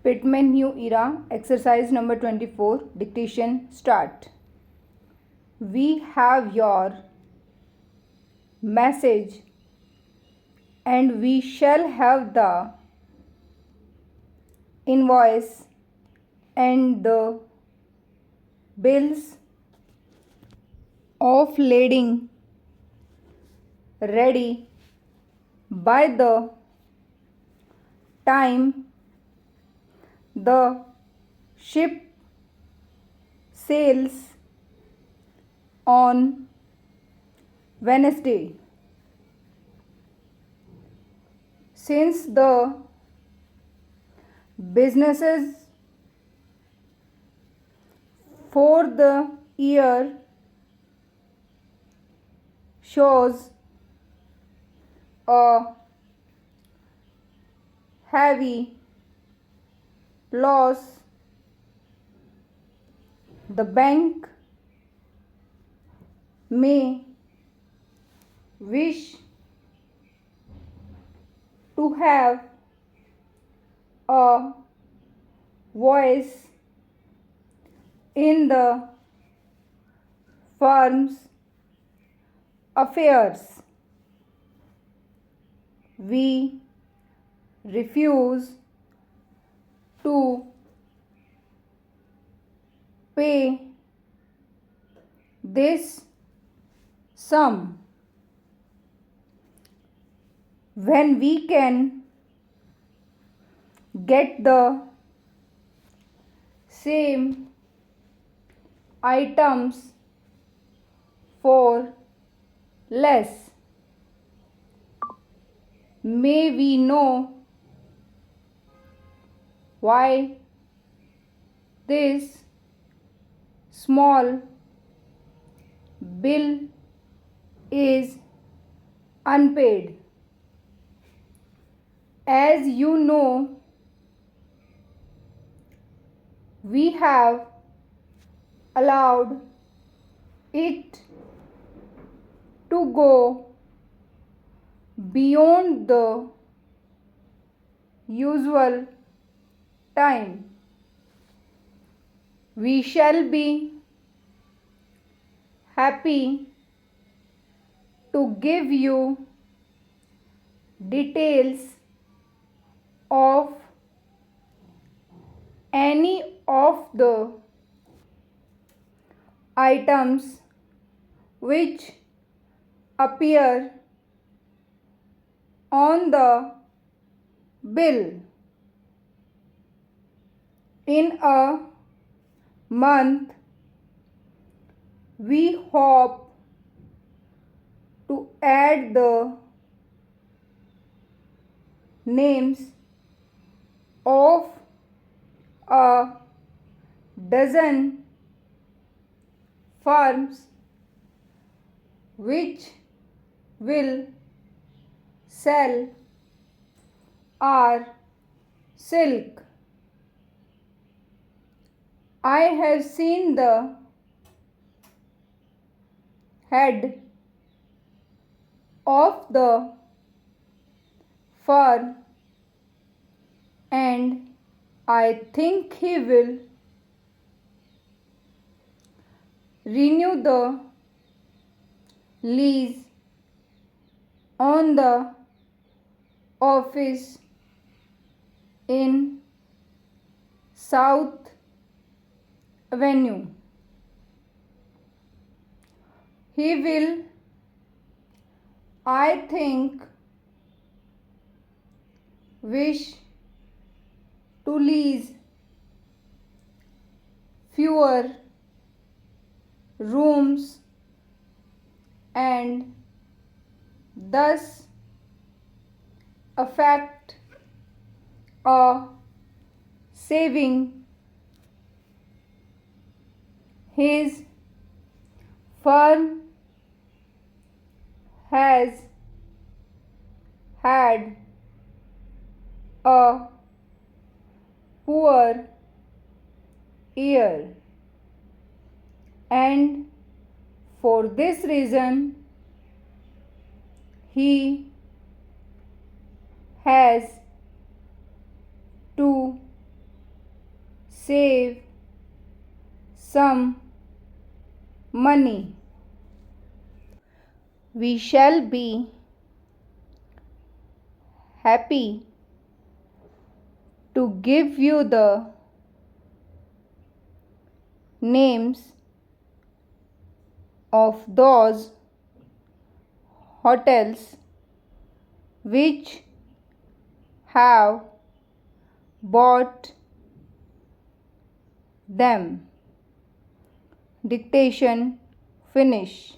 Pitman New Era, exercise number 24, dictation start. We have your message and we shall have the invoice and the bills of lading ready by the time the ship sails on Wednesday. Since the businesses for the year shows a heavy loss, the bank may wish to have a voice in the firm's affairs. We refuse to pay this sum when we can get the same items for less. May we know why this small bill is unpaid? As you know, we have allowed it to go beyond the usual time. We shall be happy to give you details of any of the items which appear on the bill. In a month, we hope to add the names of a dozen firms which will sell our silk. I have seen the head of the firm and I think he will renew the lease on the office in South Avenue. He will, I think, wish to lease fewer rooms and thus affect a saving. His firm has had a poor year and for this reason he has to save some money. We shall be happy to give you the names of those hotels which have bought them. Dictation finish.